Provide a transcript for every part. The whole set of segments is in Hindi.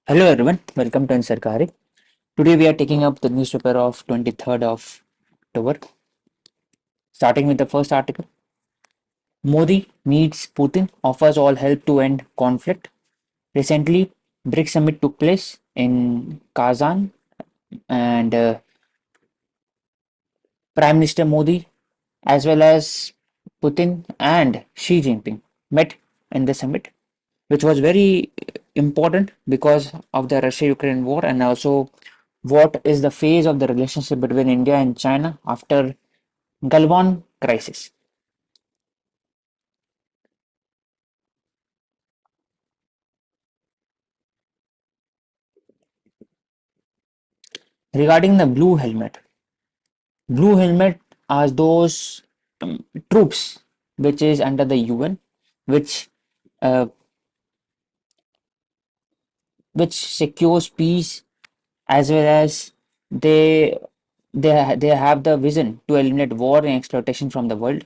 Hello everyone, welcome to Ansarkari. Today we are taking up the newspaper of 23rd of October, starting with the first article. Modi meets Putin, offers all help to end conflict. Recently, BRICS summit took place in Kazan and Prime Minister Modi as well as Putin and Xi Jinping met in the summit, which was very important because of the Russia-Ukraine war and also what is the phase of the relationship between India and China after Galwan crisis. Regarding the blue helmet are those troops which is under the UN, which uh, which secures peace as well as they they have the vision to eliminate war and exploitation from the world.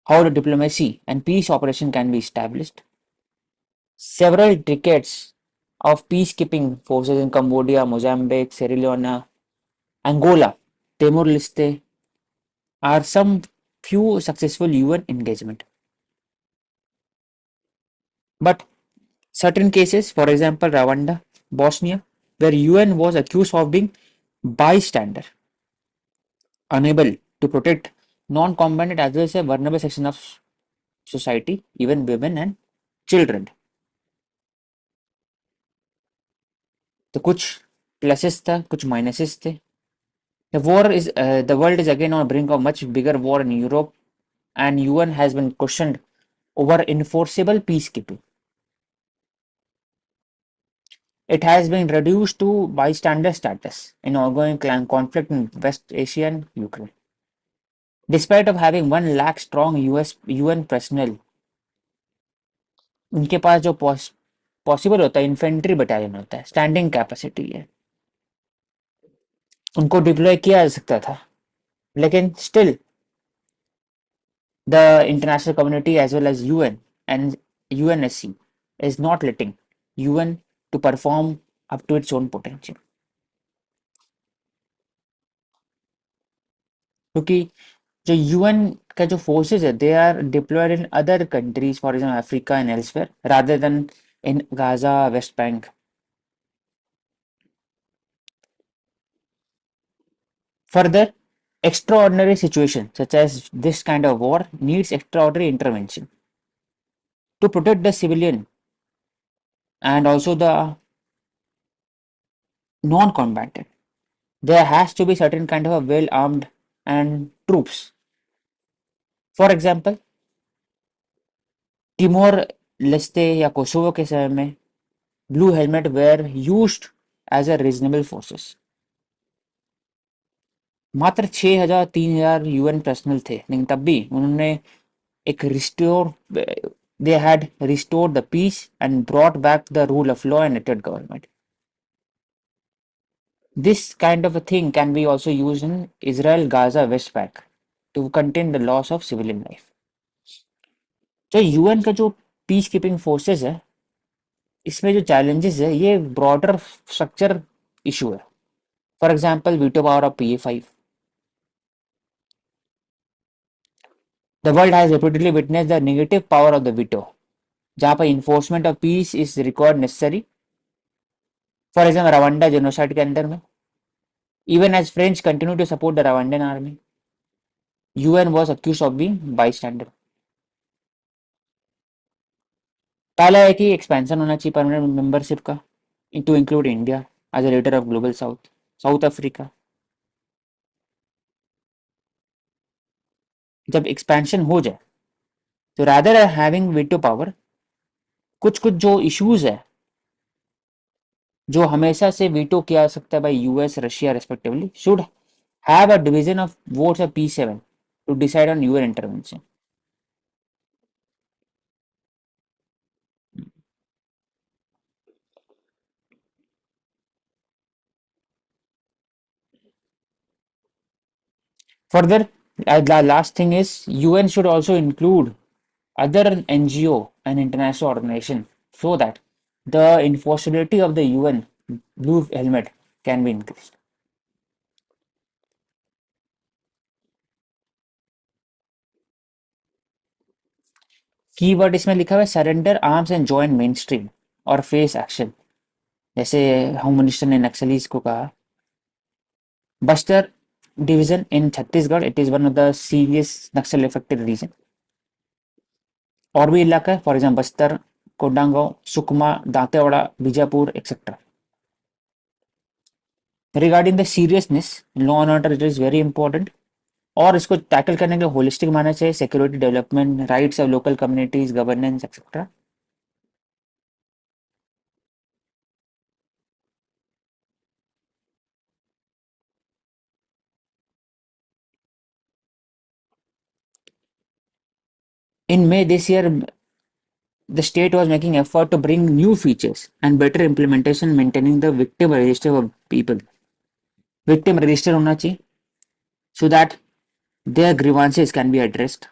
How the diplomacy and peace operation can be established. Several decades of peacekeeping forces in Cambodia, Mozambique, Sierra Leone, Angola, Timor-Leste are some few successful UN engagement. But certain cases, for example, Rwanda, Bosnia, where UN was accused of being bystander, unable to protect non-combatant as well as a vulnerable section of society, even women and children. तो कुछ pluses था, कुछ minuses थे. The world is again on the brink of much bigger war in Europe, and UN has been questioned over enforceable peacekeeping. It has been reduced to bystander status in ongoing conflict in West Asia and Ukraine. Despite of having 1 lakh strong UN personnel, उनके पास जो पॉसिबल होता है इन्फेंट्री बटालियन होता है, स्टैंडिंग कैपेसिटी है, उनको डिप्लॉय किया जा सकता था, लेकिन still the international community as well as UN and UNSC is not letting UN to perform up to its own potential. क्योंकि जो UN का जो forces है, they are deployed in other countries, for example Africa and elsewhere, rather than in Gaza, West Bank. Further, extraordinary situations such as this kind of war needs extraordinary intervention to protect the civilian and also the non-combatant. There has to be certain kind of a well-armed and troops. For example, Timor Leste या कोसोवो के समय में blue helmet were used as a reasonable forces. मात्र 6,000 3,000 यूएन पर्सनल थे, लेकिन तब भी उन्होंने एक restore they had restored the peace and brought back the rule of law and elected government. This kind of a thing can be also used in Israel Gaza West Bank to contain the loss of civilian life. जो यूएन का जो पीस कीपिंग फोर्सेस है, इसमें जो challenges है ये broader structure issue है. For example, veto power of PA5. The world has repeatedly witnessed the negative power of the veto, जहाँ पर enforcement of peace is required necessary. For example, Rwanda genocide के अंदर में, even as French continue to support the Rwandan army, UN was accused of being bystander. पहला है कि expansion होना चाहिए permanent membership का to include India as a leader of global south, South Africa. जब expansion हो जाए तो rather than having veto power, कुछ कुछ जो issues है जो हमेशा से वीटो किया जा सकता है by US Russia respectively should have a division of votes of P7 to decide on UN intervention. Further, the last thing is UN should also include other NGO and international organization so that the enforceability of the UN blue helmet can be increased. Keyword इसमें लिखा हुआ है surrender arms and join mainstream और फेस एक्शन, जैसे होम मिनिस्टर ने नक्सलीज को कहा. Bastar division in Chhattisgarh, it is one of the serious Naxal affected region. और भी इलाका है, for example Bastar, Kondagaon, Sukma, Dantewada, Bijapur etcetera. Regarding the seriousness, law and order it is very important. और इसको टैकल करने के लिए होलिस्टिक मानना चाहिए, security development, rights of local communities, governance etcetera. In May this year, the state was making effort to bring new features and better implementation, maintaining the victim register of people. Victim register होना चाहिए so that their grievances can be addressed.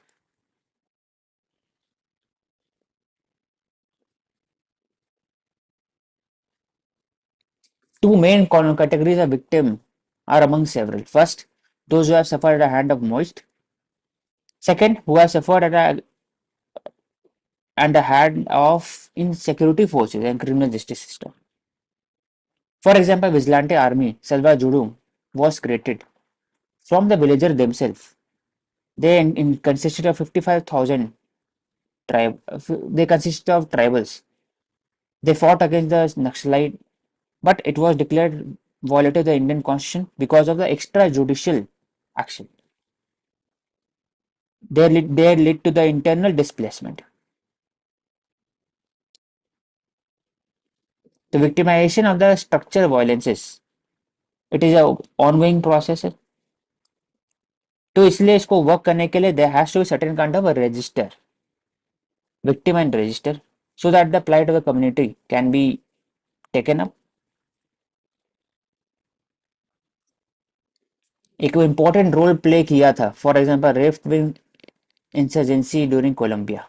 Two main categories of victim are among several. First, those who have suffered at the hand of moist. Second, who have suffered at the hand of insecurity forces and criminal justice system. For example, Vigilante Army Salva Judum was created from the villagers themselves. They consisted of 55,000 tribe. They consisted of tribals. They fought against the Naxalite, but it was declared violated the Indian Constitution because of the extrajudicial action. They led to the internal displacement. The victimization of the structural violences. It is a ongoing process है. तो इसलिए इसको वर्क करने के लिए there has to be certain kind of a register, victim and register, so that the plight of the community can be taken up. एक इम्पोर्टेंट रोल प्ले किया था, for example left wing insurgency during Colombia.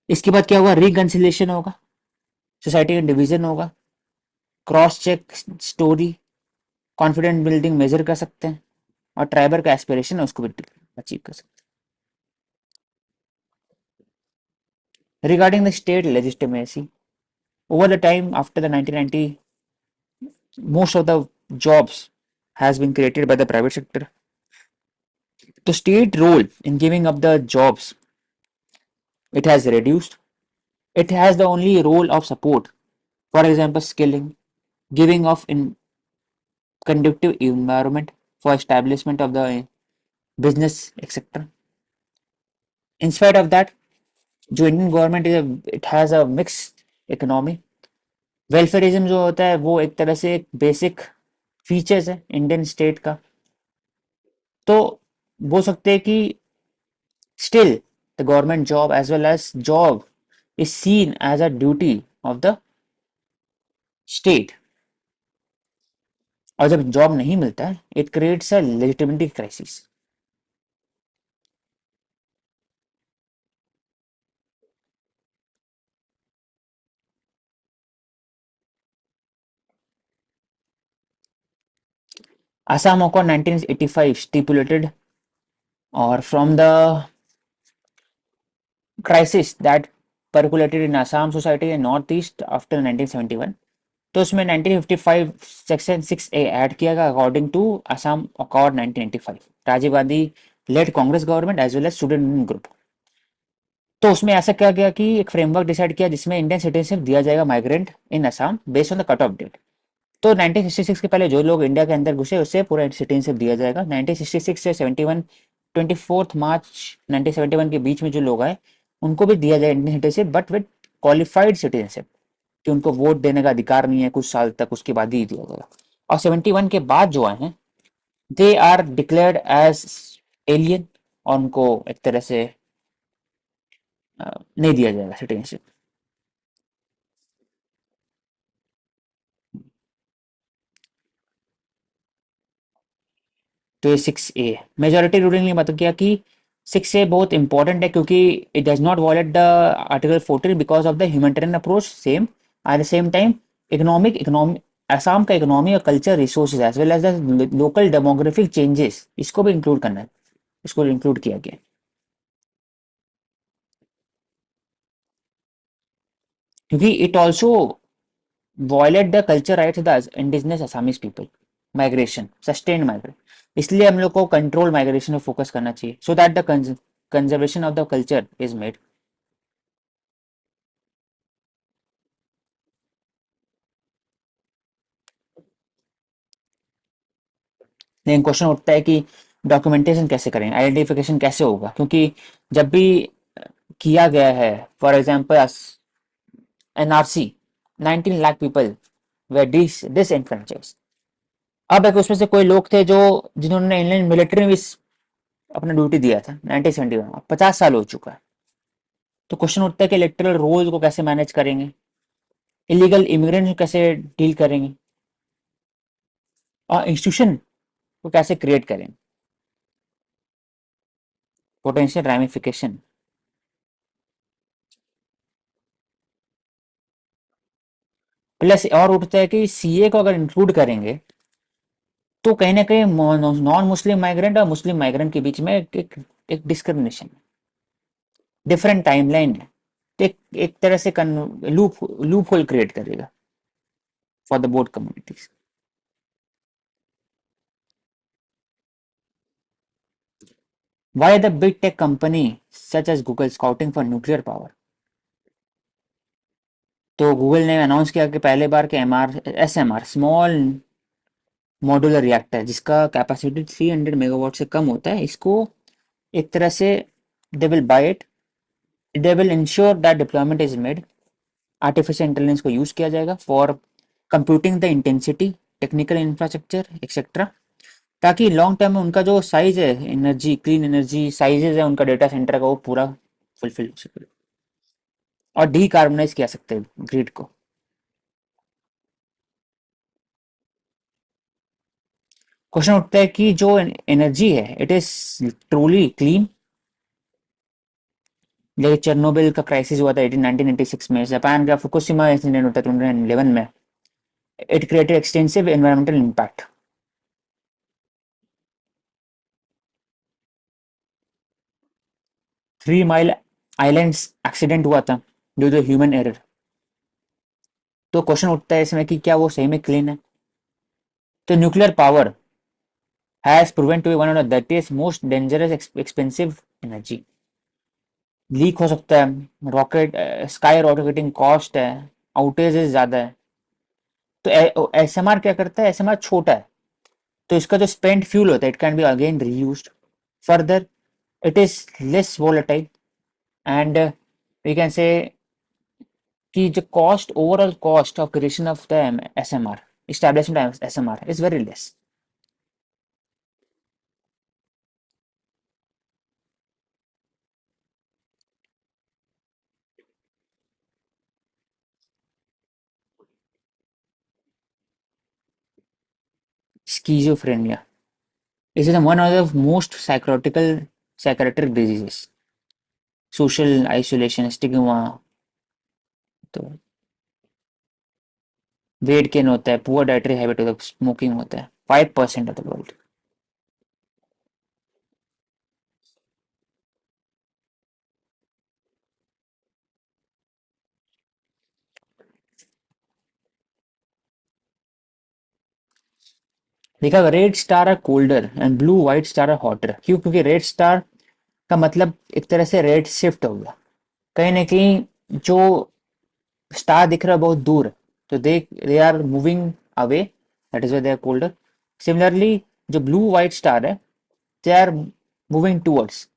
इसके बाद क्या होगा, रिकंसिलेशन होगा, सोसाइटी का डिवीजन होगा, cross check story, confident building measure कर सकते हैं, और ट्राइबर का एस्पिरेशन है उसको भी अचीव कर सकते हैं. Regarding the state legitimacy, over the time after the 1990, most of the jobs has been created by the private sector. The state role in giving up the jobs, it has reduced. It has the only role of support, for example skilling, giving of in conducive environment for establishment of the business etc. In spite of that, जो Indian government it has a mixed economy. Welfarism जो होता है वो एक तरह से एक बेसिक फीचर्स है इंडियन स्टेट का. तो बोल सकते हैं कि still the government job as well as job is seen as a duty of the state. और जब जॉब नहीं मिलता है it creates a legitimacy crisis. Assam Accord 1985 stipulated, or from the crisis that percolated in Assam society and Northeast after 1971, तो उसमें 1955 सेक्शन 6A ऐड किया गया according to Assam accord 1985. Rajiv Gandhi led Congress government as well as student union group. तो उसमें ऐसा किया गया कि एक फ्रेमवर्क डिसाइड किया जिसमें इंडियन सिटीजनशिप दिया जाएगा migrant in Assam based on the cut off date. तो 1966 के पहले जो लोग इंडिया के अंदर घुसे उससे पूरा सिटीजनशिप दिया जाएगा. 1966 से 71 24 मार्च 1971 के बीच में जो लोग आए उनको भी दिया जाएगा Indian citizenship, but with qualified citizenship, कि उनको वोट देने का अधिकार नहीं है कुछ साल तक, उसके बाद ही दिया जाएगा. और 71 के बाद जो आए हैं they are declared as alien और उनको एक तरह से नहीं दिया जाएगा सिटीजनशिप. तो ये 6A मेजोरिटी रूलिंग ने मतलब किया कि 6A बहुत इंपॉर्टेंट है क्योंकि it does not violate the article 14 because of the humanitarian approach same at the same time economy Assam का इकोनॉमी और culture resources as well as the local demographic changes, इसको भी इंक्लूड करना है, इसको इंक्लूड किया गया है। क्योंकि it also violate the culture rights of the indigenous Assamese people, migration, sustained migration. इसलिए हम लोग को कंट्रोल माइग्रेशन में फोकस करना चाहिए, so that the conservation of the culture is made. लेकिन क्वेश्चन उठता है कि डॉक्यूमेंटेशन कैसे करेंगे, आइडेंटिफिकेशन कैसे होगा, क्योंकि जब भी किया गया है, for example NRC, 19 lakh people वे डिसएनफ्रेंचाइज। अब एक उसमें से कोई लोग थे जो जिन्होंने इंडियन मिलिट्री में भी अपना ड्यूटी दिया था 1971, अब 50 साल हो चुका है। तो क्वेश्चन उठता है कि इलेक्टोरल रोल को कैसे मैनेज करेंगे, इलीगल इमिग्रेंट को कैसे डील करेंगे, और इंस्टीट्यूशन को कैसे क्रिएट करेंगे, पोटेंशियल रैमिफिकेशन। प्लस और उठता है कि सीए को अगर इंक्लूड करेंगे तो कहीं ना कहीं नॉन मुस्लिम माइग्रेंट और मुस्लिम माइग्रेंट के बीच में एक डिस्क्रिमिनेशन, डिफरेंट टाइमलाइन है। तो एक तरह से लूप लूप होल क्रिएट करेगा for the both communities. Why the big tech company such as Google scouting for nuclear power? तो गूगल ने अनाउंस किया कि पहले बार के एसएमआर, स्मॉल मॉड्यूलर रिएक्टर, जिसका कैपेसिटी 300 मेगावाट से कम होता है, इसको एक तरह से they will buy it, they will ensure that deployment is made. Artificial intelligence को यूज किया जाएगा for computing the intensity, technical infrastructure etcetera, ताकि लॉन्ग टर्म में उनका जो साइज है, एनर्जी, क्लीन एनर्जी साइजेस है उनका डेटा सेंटर का, वो पूरा फुलफिल हो सके और डीकार्बोनाइज किया सकते हैं ग्रिड को। क्वेश्चन उठता है कि जो एनर्जी है इट इज ट्रूली क्लीन। जैसे चेरनोबिल का क्राइसिस हुआ था 1996 में, जापान का फुकुशिमा इंसिडेंट होता है 2011 में, it created extensive environmental impact. 3 mile islands accident हुआ था ड्यू टू ह्यूमन एरर। तो क्वेश्चन उठता है इसमें कि क्या वो सही में क्लीन है? तो nuclear power has proven to be one of the dirtiest most dangerous expensive energy. Leak हो सकता है, रॉकेट स्काई रॉकेटिंग कॉस्ट है, आउटेजेस ज्यादा है। तो एसएमआर क्या करता है, एसएमआर छोटा है, तो इसका जो स्पेंट फ्यूल होता है it can be again reused further, it is less volatile, and we can say कि जो cost, overall cost of creation of the SMR, establishment SMR is very less. Schizophrenia is one of the most psychiatric diseases. Social isolation, stigma, तो वेट गेन होता है, पुअर डाइटरी हैबिट होता है, स्मोकिंग होता है 5% ऑफ द वर्ल्ड। देखा, red star are colder and blue white star are hotter. क्यों? क्योंकि रेड स्टार का मतलब एक तरह से रेड शिफ्ट हो गया, कहीं ना कहीं जो स्टार दिख रहा है बहुत दूर है, तो they are moving away, that is why they are colder. Similarly जो ब्लू व्हाइट स्टार है, दे आर मूविंग टूवर्ड्स,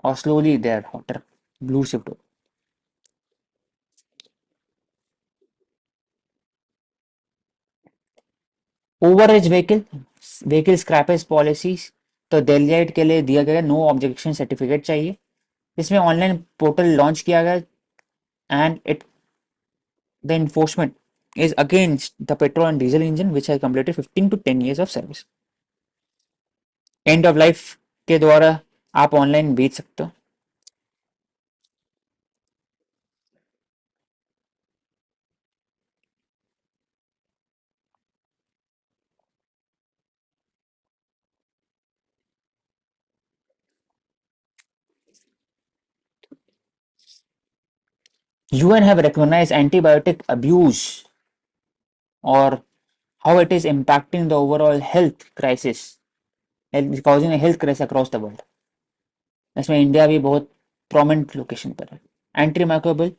और slowly they are hotter, blue shift हो। Over age vehicle scrappage policies, तो दिल्लीहाइट के लिए दिया गया नो ऑब्जेक्शन सर्टिफिकेट चाहिए। इसमें ऑनलाइन पोर्टल लॉन्च किया गया, and it the enforcement is against the petrol and diesel engine which has completed 15 to 10 years of service. End of life के द्वारा आप ऑनलाइन बेच सकते हो। UN have recognized antibiotic abuse or how it is impacting the overall health crisis, causing a health crisis across the world. इसमें इंडिया भी बहुत प्रोमिनेंट लोकेशन पर है. Antimicrobial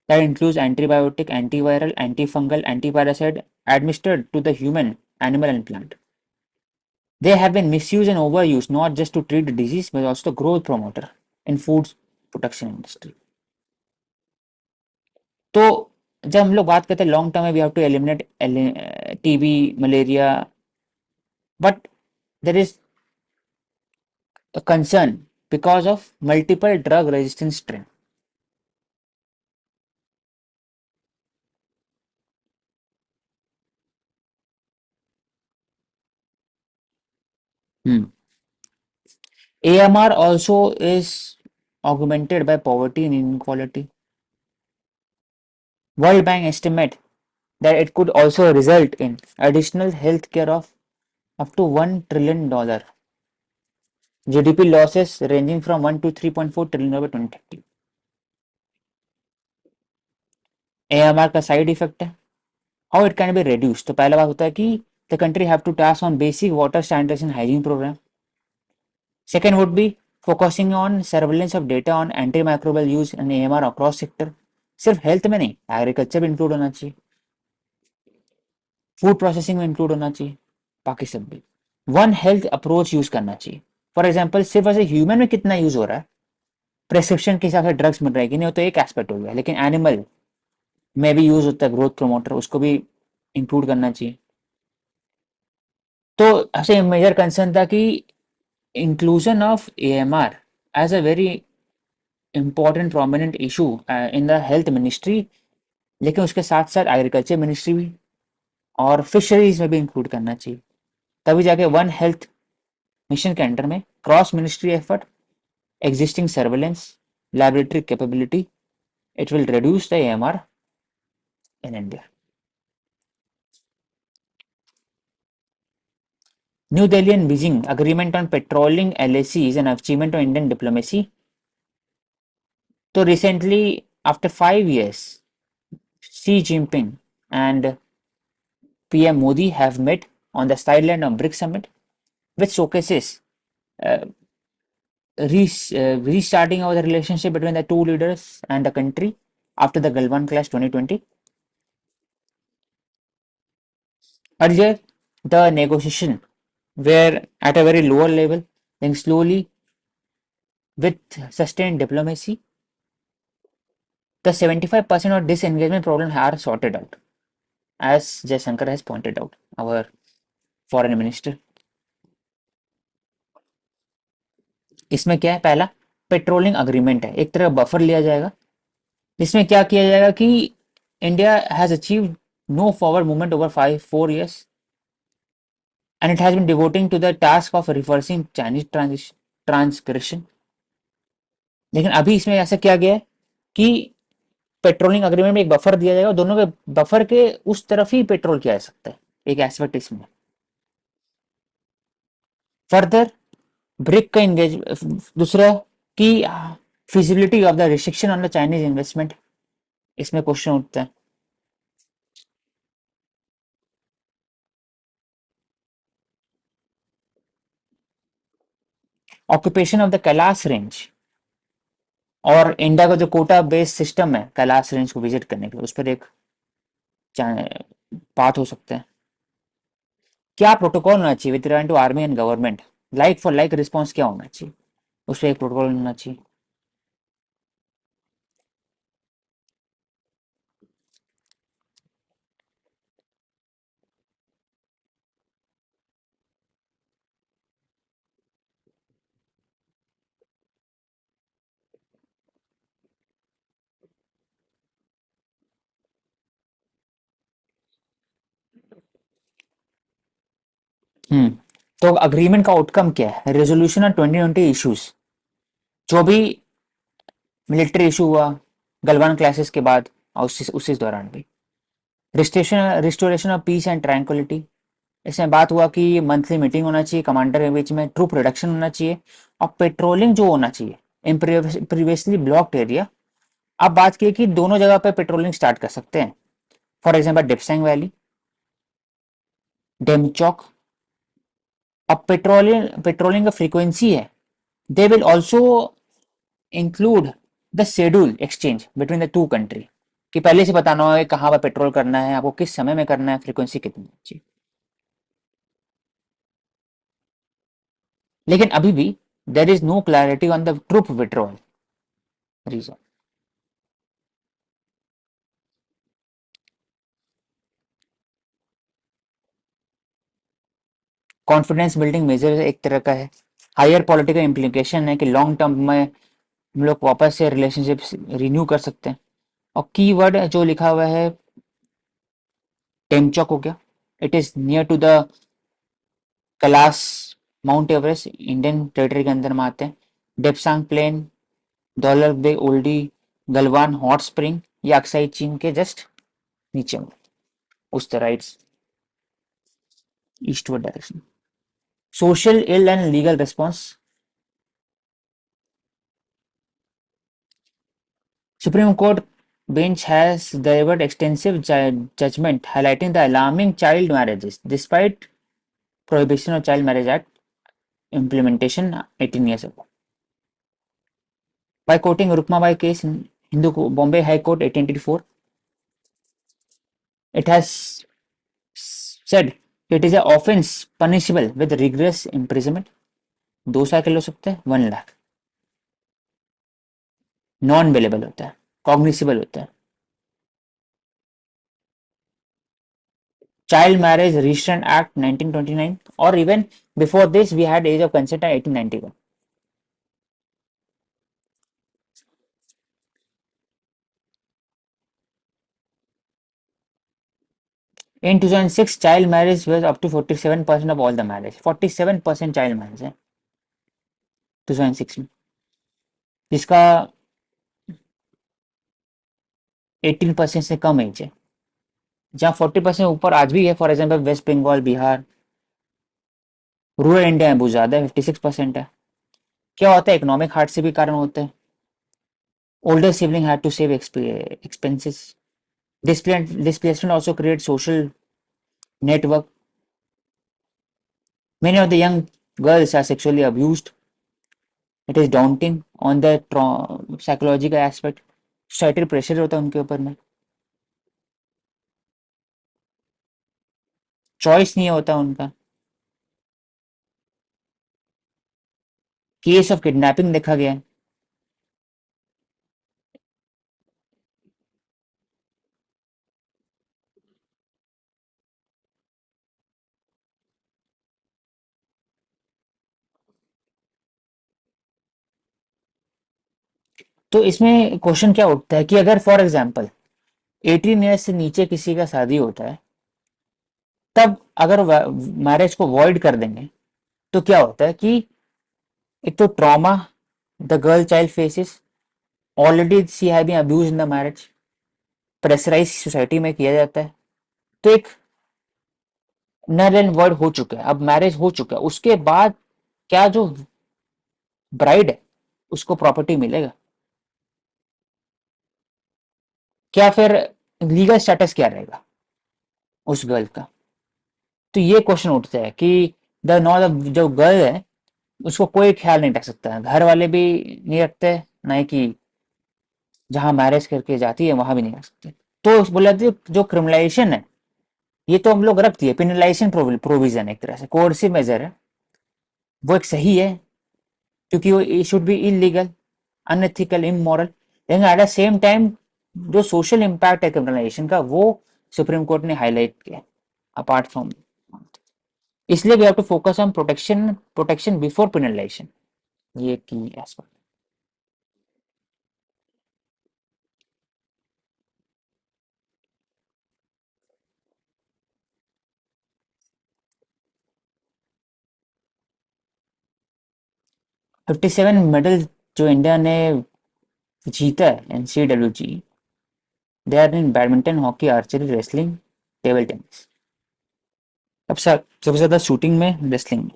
that includes antibiotic, antiviral, antifungal, antiparasite administered to the human, animal, and plant. They have been misused and overused not just to treat the disease but also the growth promoter in food production industry. तो जब हम लोग बात करते हैं लॉन्ग टर्म में we have to eliminate TB malaria but there is a concern because of multiple drug resistant strain. AMR also is augmented by poverty and inequality. World Bank estimate that it could also result in additional health care of up to $1 trillion, GDP losses ranging from 1 to 3.4 trillion by 2030. AMR का साइड इफेक्ट है, how it can B reduced. तो पहला बात होता है कि the country have to task on basic water standards and hygiene program. Second would be focusing on surveillance of data on antimicrobial use and AMR across sector. सिर्फ हेल्थ में नहीं, एग्रीकल्चर में इंक्लूड होना चाहिए, फूड प्रोसेसिंग में इंक्लूड होना चाहिए, बाकी सब भी. वन हेल्थ अप्रोच यूज करना चाहिए. फॉर एग्जाम्पल सिर्फ ऐसे ह्यूमन में कितना यूज हो रहा है, प्रेस्क्रिप्शन के हिसाब से ड्रग्स मिल रहा है कि नहीं, हो तो एक एस्पेक्ट हो गया, लेकिन एनिमल में भी यूज होता है ग्रोथ प्रोमोटर, उसको भी इंक्लूड करना चाहिए. तो ऐसे मेजर कंसर्न था कि inclusion of AMR as a very important prominent issue in the health ministry, लेकिन उसके साथ साथ एग्रीकल्चर मिनिस्ट्री भी और फिशरीज में भी इंक्लूड करना चाहिए. तभी जाके वन हेल्थ मिशन के अंडर में cross ministry effort, existing surveillance, laboratory capability, it will reduce the AMR in India. New Delhi and Beijing agreement on patrolling LAC is an achievement of Indian diplomacy. So recently, after 5 years, Xi Jinping and PM Modi have met on the sideline of BRICS summit, which showcases uh, restarting of the relationship between the two leaders and the country after the Galwan Clash 2020. Earlier, the negotiation were at a very lower level, then slowly, with sustained diplomacy, the 75% of disengagement problem are sorted out, as Jaishankar has pointed out, our foreign minister. इसमें क्या है, पहला पेट्रोलिंग अग्रीमेंट है, एक तरह बफर लिया जाएगा, जिसमें क्या किया जाएगा कि India has achieved no forward movement over 4 years, and it has been devoting to the task of reversing Chinese transgression. लेकिन अभी इसमें ऐसा किया गया है कि पेट्रोलिंग अग्रीमेंट में एक बफर दिया जाएगा, दोनों के बफर के उस तरफ ही पेट्रोल किया जा सकता है, एक एस्पेक्ट इसमें. फर्दर ब्रिक का इंगेज, दूसरा कि feasibility of the restriction on the Chinese investment, इसमें क्वेश्चन उठता है. Occupation of the Kailash range और इंडिया का जो कोटा बेस्ड सिस्टम है कैलाश रेंज को विजिट करने के लिए, उस पर एक बात हो सकता है. क्या प्रोटोकॉल होना चाहिए with regard to army and government, like for like response क्या होना चाहिए, उस पर एक प्रोटोकॉल होना चाहिए. तो अग्रीमेंट का आउटकम क्या है, रेजोल्यूशन ऑन 2020 इश्यूज, जो भी मिलिट्री इशू हुआ गलवान क्लासेस के बाद और उसी दौरान भी, restoration of peace and tranquillity, इसमें बात हुआ कि मंथली मीटिंग होना चाहिए कमांडर के बीच में, ट्रूप रिडक्शन होना चाहिए और पेट्रोलिंग जो होना चाहिए इन प्रीवियसली ब्लॉक्ड एरिया अब बात की कि दोनों जगह पे पेट्रोलिंग स्टार्ट कर सकते हैं। For example Depsang valley, Demchok. अब पेट्रोलिंग का फ्रीक्वेंसी है, they will also include the schedule exchange between the two country, कि पहले से बताना होगा कहाँ पर पेट्रोल करना है, आपको किस समय में करना है, फ्रीक्वेंसी कितनी है। लेकिन अभी भी there is no clarity on the troop withdrawal region. Confidence building measure एक तरह का है। हायर पॉलिटिकल इम्प्लीकेशन है कि लॉन्ग टर्म में हम लोग वापस से रिलेशनशिप रिन्यू कर सकते हैं। और कीवर्ड जो लिखा हुआ है, टेमचॉक हो गया, it is near to the Kailash mount Everest, Indian territory के अंदर में आते हैं। Depsang plain, Daulat Beg Oldi, Galwan hot spring, ये अक्साई चीन के जस्ट नीचे में, उस तरह eastward direction. Social ill and legal response. Supreme Court bench has delivered extensive judgment highlighting the alarming child marriages despite Prohibition of Child Marriage Act implementation 18 years ago. By quoting Rukmabai case in Hindu Bombay High Court 1884, it has said it is an offence punishable with rigorous imprisonment. 2 साल के हो सकते हैं, 1 लाख। नॉन अवेलेबल होता है, कॉग्निसिबल होता है। Child Marriage Restraint Act 1929, or even before this we had age of consent at 1891. In 2006, child marriage was up to 47% of all the marriage. 47% child marriage है 2006 में, जिसका 18% से कम एज है। जहाँ 40% ऊपर आज भी है, for example West Bengal, Bihar, rural India में बहुत ज्यादा है, 56% है। क्या होता है, इकोनॉमिक हार्ड से भी कारण होते हैं। Older sibling had to save expenses. Displacement also creates social network. Many of the young girls are sexually abused. It is daunting on the psychological aspect. Societal pressure होता है उनके ऊपर में, चॉइस नहीं होता उनका। केस ऑफ किडनैपिंग देखा गया है। तो इसमें क्वेश्चन क्या उठता है कि अगर फॉर एग्जाम्पल 18 ईयर्स से नीचे किसी का शादी होता है, तब अगर मैरिज को वॉइड कर देंगे तो क्या होता है कि एक तो trauma the girl child faces, already she have been abuse in the marriage, pressurise society में किया जाता है। तो एक नल एंड वर्ड हो चुका है, अब मैरिज हो चुका है, उसके बाद क्या जो ब्राइड है उसको प्रॉपर्टी मिलेगा? क्या फिर लीगल स्टेटस क्या रहेगा उस गर्ल का? तो ये क्वेश्चन उठता है कि द नॉट जो गर्ल है उसको कोई ख्याल नहीं रख सकता है, घर वाले भी नहीं रखते, ना ही कि जहां मैरिज करके जाती है वहां भी नहीं रख सकते। तो बोला जो क्रिमिनलाइजेशन है, ये तो हम लोग रख दिए, पिनलाइजेशन प्रोविजन एक तरह से कोर्सिव मेजर है, वो एक सही है, क्योंकि वो should be illegal, unethical, immoral. लेकिन एट द सेम टाइम जो सोशल इम्पैक्ट है क्रिमिनलाइजेशन का, वो सुप्रीम कोर्ट ने हाईलाइट किया अपार्ट फ्रॉम। इसलिए we have to focus on protection before penalisation, ये की एस्पेक्ट। 57 मेडल जो इंडिया ने जीता है NCWG, they are in badminton, hockey, archery, wrestling, table tennis. सबसे ज्यादा शूटिंग में, रेसलिंग में।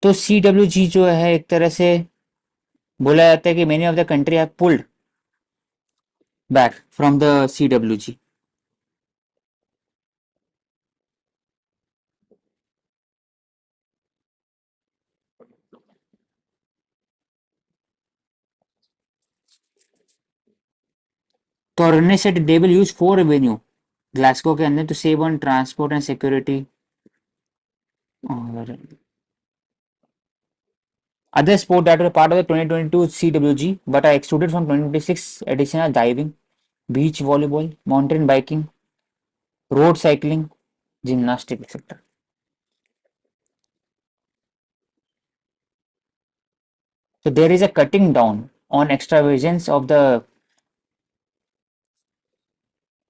तो CWG जो है एक तरह से बोला जाता है कि many of the country have pulled back from the CWG। तो उन्होंने said they will use 4 avenue Glasgow के अंदर to save on transport and security. और other sports that were part of the 2022 CWG but are excluded from 2026 edition are diving, beach volleyball, mountain biking, road cycling, gymnastics, etc. So there is a cutting down on extravagance of the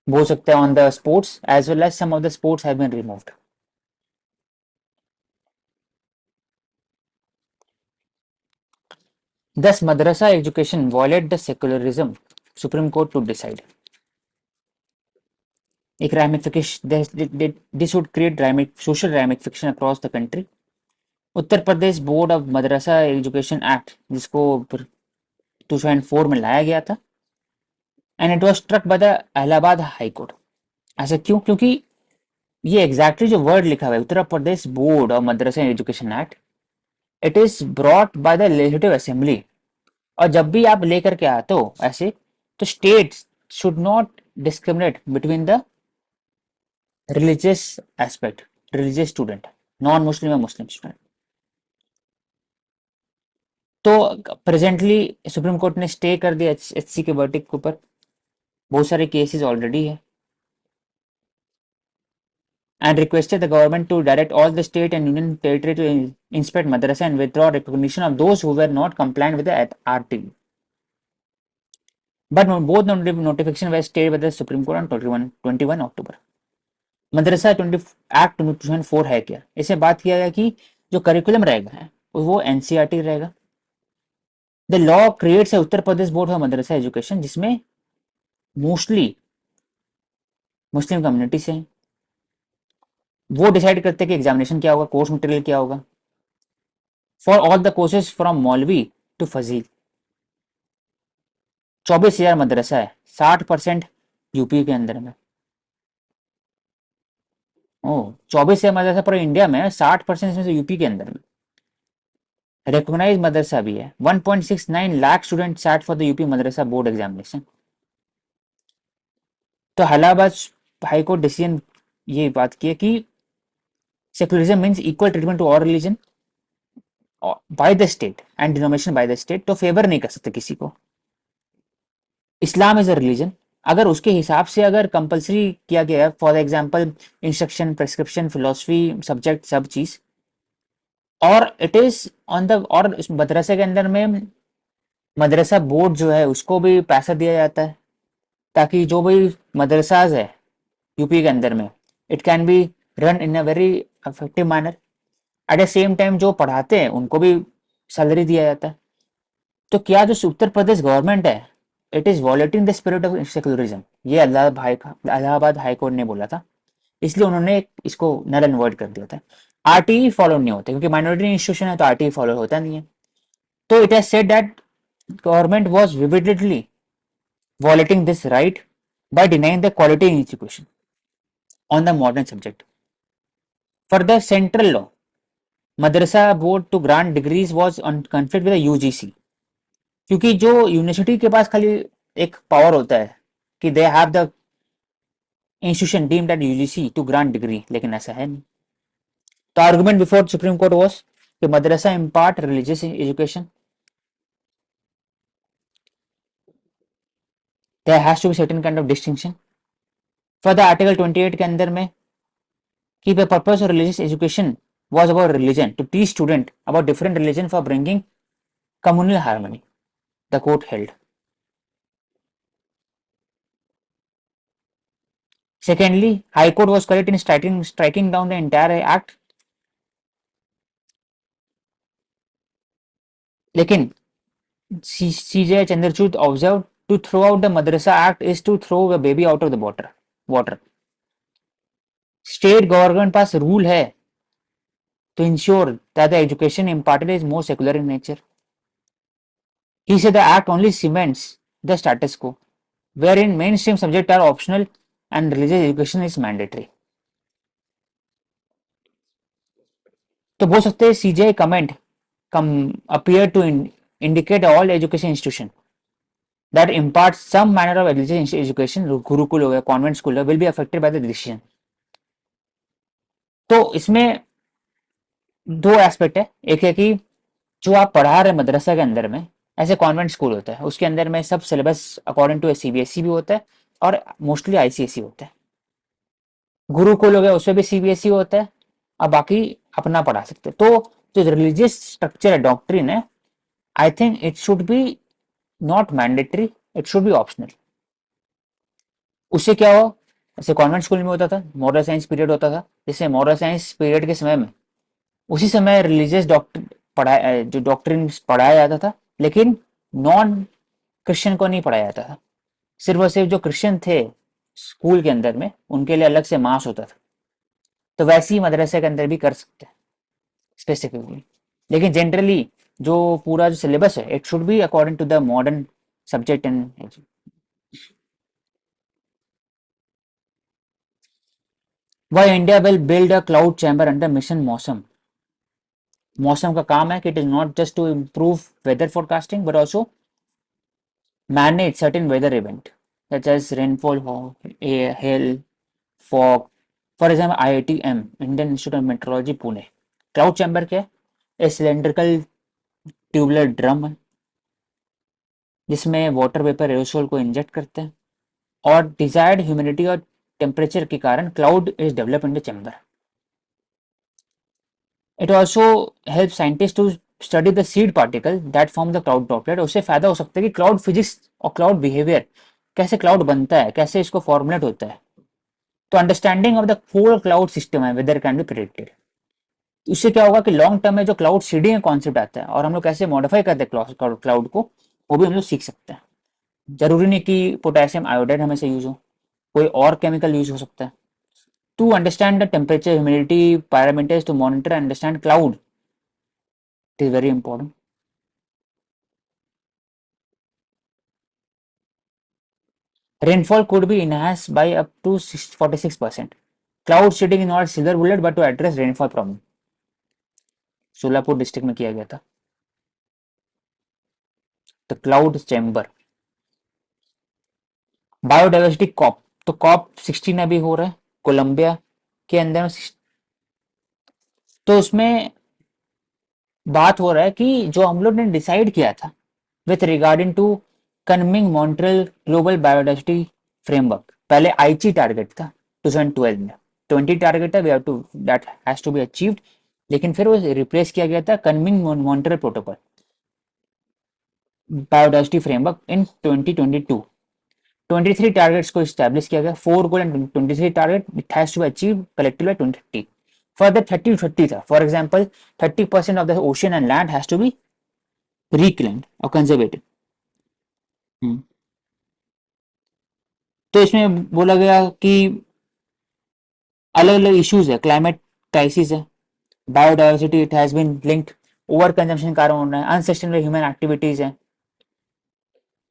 बोल सकते हैं on the sports as well as some of the sports have been removed. Thus, madrasa education violate the secularism Supreme Court to decide. एक ramification this would create social ramification across the country. Uttar Pradesh board of Madrasa education act जिसको 2004 में लाया गया था and it was struck by the Allahabad high court. ऐसा क्यों? क्योंकि ये एग्जैक्टली जो वर्ड लिखा हुआ है Uttar Pradesh board of Madrasa education act, it is brought by the legislative assembly. और जब भी आप लेकर के आते हो ऐसे, तो state should not discriminate between the religious aspect, religious student, non Muslim या मुस्लिम स्टूडेंट। तो प्रेजेंटली सुप्रीम कोर्ट ने स्टे कर दिया HC के वर्डिक्ट के ऊपर। बहुत सारे केसेस ऑलरेडी है and requested the government to direct all the state and union territory to inspect madrasa and withdraw recognition of those who were not compliant with the RT. But both notification were stayed by the Supreme Court on 21 October. Madrasa 20 act 2004 है क्या? इसे बात किया गया कि जो करिकुलम रहेगा है वो NCERT रहेगा। The law creates Uttar Pradesh board of Madrasa education जिसमें मोस्टली मुस्लिम कम्युनिटी से हैं। वो डिसाइड करते हैं कि एग्जामिनेशन क्या होगा, कोर्स मटेरियल क्या होगा for all the courses from मौलवी टू फजील। 24,000 मदरसा है, 60% यूपी के अंदर में। ओ 24,000 मदरसा पूरे इंडिया में, 60% में से यूपी के अंदर में। रिकॉग्नाइज मदरसा भी है। 1.69 lakh student sat for the UP madrasa board examination. तो इलाहाबाद हाईकोर्ट डिसीजन ये बात की है कि secularism means equal treatment to all religion by the state and denomination by the state. तो फेवर नहीं कर सकते किसी को। इस्लाम इज अ रिलीजन, अगर उसके हिसाब से अगर कंपलसरी किया गया है for example instruction, prescription, philosophy subject सब चीज, और इट इज ऑन द, और इस मदरसे के अंदर में मदरसा बोर्ड जो है उसको भी पैसा दिया जाता है ताकि जो भी मदरसाज है यूपी के अंदर में it can be run in a very effective manner. Eight the same time जो पढ़ाते हैं उनको भी सैलरी दिया जाता है। तो क्या जो उत्तर प्रदेश गवर्नमेंट है it is वॉलेटिंग the spirit of secularism, ये इलाहाबाद हाई कोर्ट ने बोला था। इसलिए उन्होंने इसको नल एंड वॉइड कर दिया था। RTE फॉलो नहीं होते क्योंकि माइनॉरिटी इंस्टीट्यूशन है तो RTE फॉलो होता नहीं है। तो it has said that government was vividly violating this right by denying the quality in education on the modern subject. For the central law, madrasa board to grant degrees was on conflict with the UGC, क्योंकि जो यूनिवर्सिटी के पास खाली एक पावर होता है कि they have the institution deemed at UGC to grant degree, लेकिन ऐसा है नहीं। तो argument before supreme court was कि madarsa impart religious education, there has to be certain kind of distinction. For the article 28 के अंदर में कि the purpose of religious education was about religion, to teach student about different religion for bringing communal harmony, the court held. Secondly, High Court was correct in striking down the entire act. लेकिन CJ Chandrachud observed to throw out the Madrasa Act is to throw a baby out of the water. State government pass rule है to ensure that the education imparted is more secular in nature. He said the act only cements the status quo, wherein mainstream subjects are optional and religious education is mandatory. तो बोल सकते हैं CJI comment appear to indicate all education institution that imparts some manner of religious education, Gurukul हो गया, कॉन्वेंट स्कूल है, will be affected by the decision. तो इसमें दो एस्पेक्ट है. एक है कि जो आप पढ़ा रहे मदरसा के अंदर में, ऐसे कॉन्वेंट स्कूल होता है, उसके अंदर में सब सिलेबस अकॉर्डिंग टू CBSE भी होता है और मोस्टली ICSE होता है. गुरुकुल हो गया, उसमें भी CBSE होता है, अब बाकी अपना पढ़ा सकते हैं. तो जो रिलीजियस स्ट्रक्चर है, डॉक्ट्रिन है, I think it should B not mandatory, it should B optional. उससे क्या हो, जैसे कॉन्वेंट स्कूल में होता था, मॉरल साइंस पीरियड होता था, जैसे मॉरल साइंस पीरियड के समय में उसी समय रिलीजियस डॉक्टर पढ़ाया, जो डॉक्ट्रिन पढ़ाया जाता था, लेकिन नॉन क्रिश्चियन को नहीं पढ़ाया जाता था. सिर्फ और सिर्फ जो क्रिश्चियन थे स्कूल के अंदर में, उनके लिए अलग से मास होता था. तो वैसे ही मदरसे के अंदर भी कर सकते हैं स्पेसिफिकली. लेकिन जनरली जो पूरा जो सिलेबस है, it should be according to the modern subject and. Why India will build a cloud chamber under mission Mausam. Mausam का काम है कि it is not just to improve weather forecasting but also manage certain weather event such as rainfall, hail, fog. For example, IITM, Indian Institute of Meteorology, Pune. Cloud chamber क्या है? ए सिलेंड्रिकल ट्यूबुलर ड्रम है जिसमें वाटर वेपर एरोसोल को इंजेक्ट करते हैं और डिजायर्ड ह्यूमिडिटी और टेम्परेचर के कारण cloud is develop in the chamber. It also help scientist to study the seed particle that form the cloud droplet. उससे फायदा हो सकता है कि क्लाउड फिजिक्स और क्लाउड बिहेवियर, कैसे क्लाउड बनता है, कैसे इसको फॉर्मुलेट होता है. तो understanding of the whole cloud system है वेदर कैन बी प्रिडिक्टेड. इससे क्या होगा कि लॉन्ग टर्म में जो क्लाउड सीडिंग का कॉन्सेप्ट आता है और हम लोग कैसे मॉडिफाई करते हैं क्लाउड को, वो भी हम लोग सीख सकते हैं. जरूरी नहीं कि पोटेशियम आयोडाइड हमेशा यूज हो, कोई और केमिकल यूज हो सकता है. To understand the temperature, humidity parameters, to monitor understand cloud, it is very important. Rainfall could be enhanced by up to 46%. Cloud seeding is not a silver bullet but to address rainfall problem. Solapur district में किया गया था. The cloud chamber. Biodiversity COP, तो कॉप 16 अभी हो रहा है कोलंबिया के अंदर. तो उसमें बात हो रहा है कि जो हम लोग ने डिसाइड किया था with regarding to Kunming Montreal global biodiversity framework, पहले आईची टारगेट था 2012 में, 20 टारगेट था, we have to that has to be achieved. लेकिन फिर वो रिप्लेस किया गया था Kunming Montreal protocol biodiversity framework in 2022. 23 targets को स्टैब्लिश किया गया, 4 goal and 23 target, it has to be achieve collective by 2030. Further 30 to 30 था. For example 30% of the ocean and land has to be reclaimed और कंजर्वेटेड. तो इसमें बोला गया कि अलग अलग इश्यूज है, क्लाइमेट क्राइसिस है, biodiversity it has been linked, over consumption कारण हो रहा है, अनसस्टेनेबल ह्यूमन एक्टिविटीज है.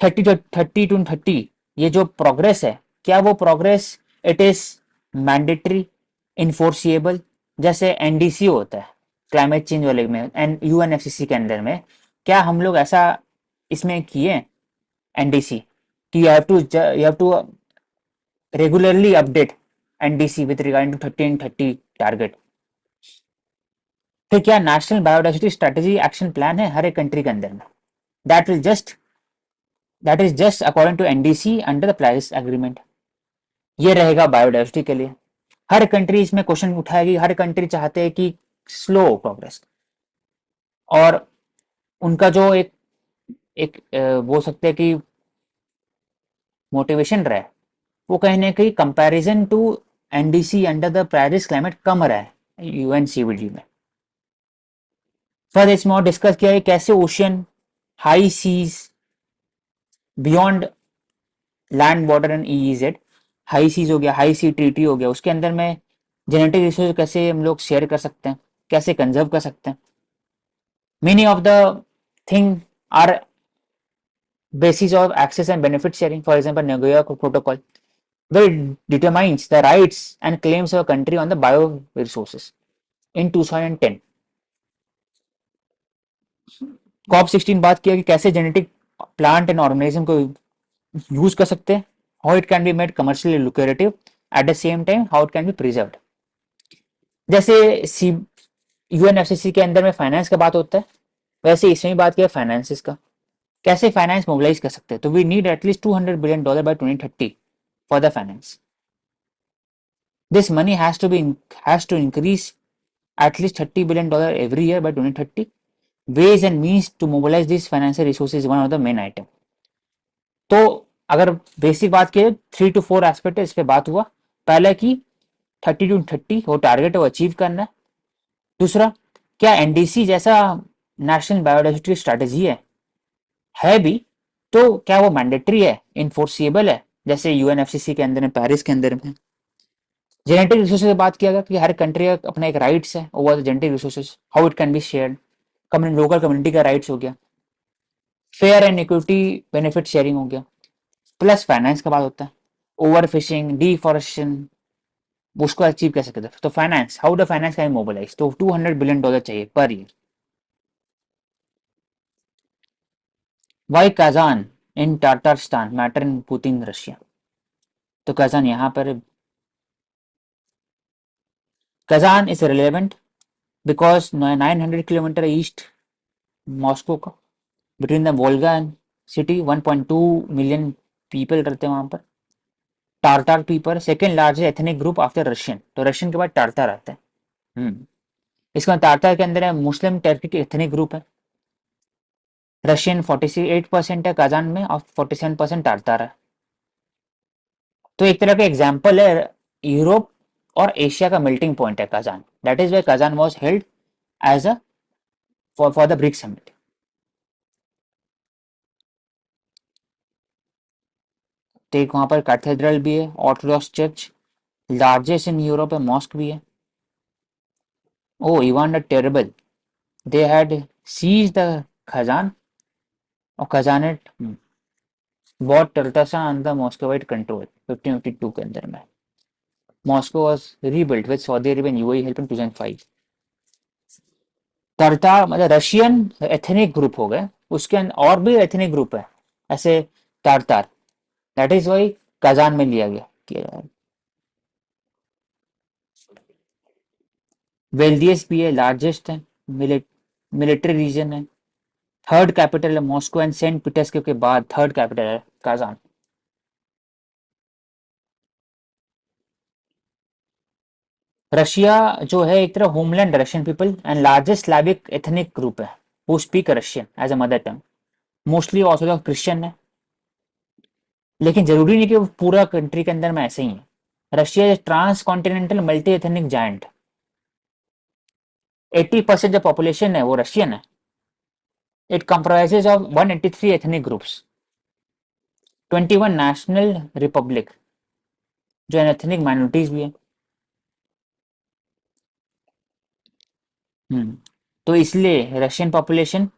30 to 30 ये जो प्रोग्रेस है, क्या वो progress it is mandatory enforceable, जैसे NDC होता है क्लाइमेट चेंज वाले में एंड UNFCCC के अंदर में, क्या हम लोग ऐसा इसमें किए NDC कि you have to regularly update NDC with regard to 30 and 30 target. फिर क्या national biodiversity strategy action plan है हर एक कंट्री के अंदर में, that is just according to NDC under the Paris agreement. ये रहेगा बायोडाइवर्सिटी के लिए. हर कंट्री इसमें क्वेश्चन उठाएगी, हर कंट्री चाहते हैं कि स्लो प्रोग्रेस, और उनका जो एक एक बोल सकते हैं कि मोटिवेशन रहा है, वो कहीं ना कहीं comparison to NDC under the Paris climate कम रहा है UNCVD में. फर्दर इसमें और डिस्कस किया है कैसे ocean, high seas, beyond land border and EEZ, high seas हो गया, हाई सी ट्रीटी हो गया, उसके अंदर में जेनेटिक रिसोर्स कैसे हम लोग शेयर कर सकते हैं. कैसे कंजर्व कर सकते हैं. Many of the thing are basis of access and benefit sharing. For example, Nagoya Protocol, where it determines the rights and claims of a country on the bioresources in 2010. COP16 बात किया कि कैसे जेनेटिक प्लांट एंड ऑर्गेनिज्म को यूज कर सकते हैं, how it can be made commercially lucrative, eight the same time how it can B preserved. जैसे सी यूएनएफसीसी के अंदर में फाइनेंस का बात होता है, वैसे इसमें भी बात किया फाइनेंसिस का, कैसे फाइनेंस मोबिलाइज कर सकते हैं. तो we need at least $200 billion by 2030 for the finance. This money has to increase at least $30 billion every year by 2030. Ways and means to mobilize these financial resources is one of the main item. तो अगर बेसिक बात की 3 to 4 एस्पेक्ट है, इस पे बात हुआ. पहला कि 30 to 30 वो टारगेट है, वो अचीव करना है. दूसरा, क्या एनडीसी जैसा नेशनल बायोडाइवर्सिटी स्ट्रेटेजी है भी, तो क्या वो मैंडेटरी है, इनफोर्सिएबल है, जैसे यूएनएफसीसी के अंदर में, पेरिस के अंदर में. जेनेटिक रिसोर्सेज से बात किया गया कि हर कंट्री का अपना एक राइट्स है over the genetic resources, how it can be shared. Local community का राइट्स हो गया. Fair and equity benefit sharing हो गया. प्लस फाइनेंस का बात होता है, ओवर फिशिंग, डिफॉरेस्टेशन, उसको अचीव कैसे करते हैं. तो finance, how the finance can mobilise, तो $200 billion चाहिए per year. Why Kazan in Tatarstan matter in Putin Russia. तो कजान यहाँ पर, Kazan is relevant because 900 kilometre east Moscow का, between the Volga and city. 1.2 million people रहते हैं वहां पर. Tartar people second largest ethnic group after Russian, तो रशियन के बाद टार्टार आता है. इसका टार्टार के अंदर है मुस्लिम टर्किक एथनिक ग्रुप है. रशियन 48% है कजान में, और 47% टार्टार है. तो एक तरह का एग्जाम्पल है, यूरोप और एशिया का मेल्टिंग पॉइंट है Kazan. That is why Kazan was held as a for the BRICS summit. तो एक वहां पर कैथेड्रल भी है, orthodox church, largest in Europe है, मॉस्क भी है. Oh Ivan the Terrible, they had seized the Kazan और खजानेट bought Tartassa under Muscovite control 1552 के अंदर में. Moscow was rebuilt with Saudi Arabia and UAE help in 2005. तरतार मतलब रशियन एथनिक ग्रुप हो गए, उसके अंदर और भी एथनिक ग्रुप है ऐसे तारतार. दैट इज वाई कजान में लिया गया किया. वेल्दियस भी है, लार्जेस्ट है, मिलिट्री रीजन है, थर्ड कैपिटल है मॉस्को एंड सेंट पीटर्सबर्ग के बाद थर्ड कैपिटल है कजान. रशिया जो है एक तरह homeland Russian people and largest Slavic ethnic group है वो speak Russian as a mother tongue. Mostly orthodox Christian है, लेकिन जरूरी नहीं कि वो पूरा कंट्री के अंदर में ऐसे ही है. Russia trans continental multi ethnic giant. 80% जो पॉपुलेशन है वो रशियन है. It comprises of 183 ethnic groups, 21 national republic जो एथनिक माइनॉरिटीज भी है. तो इसलिए रशियन पॉपुलेशन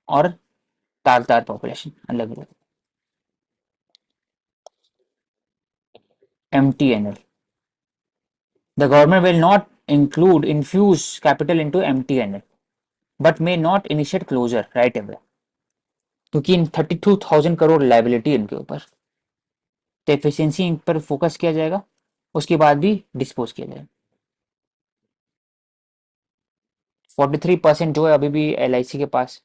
और तारतार पॉपुलेशन अलग अलग. MTNL, the government will not include infuse capital into MTNL but may not initiate closure right away क्योंकि इन 32,000 करोड़ लाइबिलिटी इनके ऊपर. तो एफिशिएंसी पर फोकस किया जाएगा, उसके बाद भी डिस्पोज किया जाएगा. 43% जो है अभी भी LIC के पास,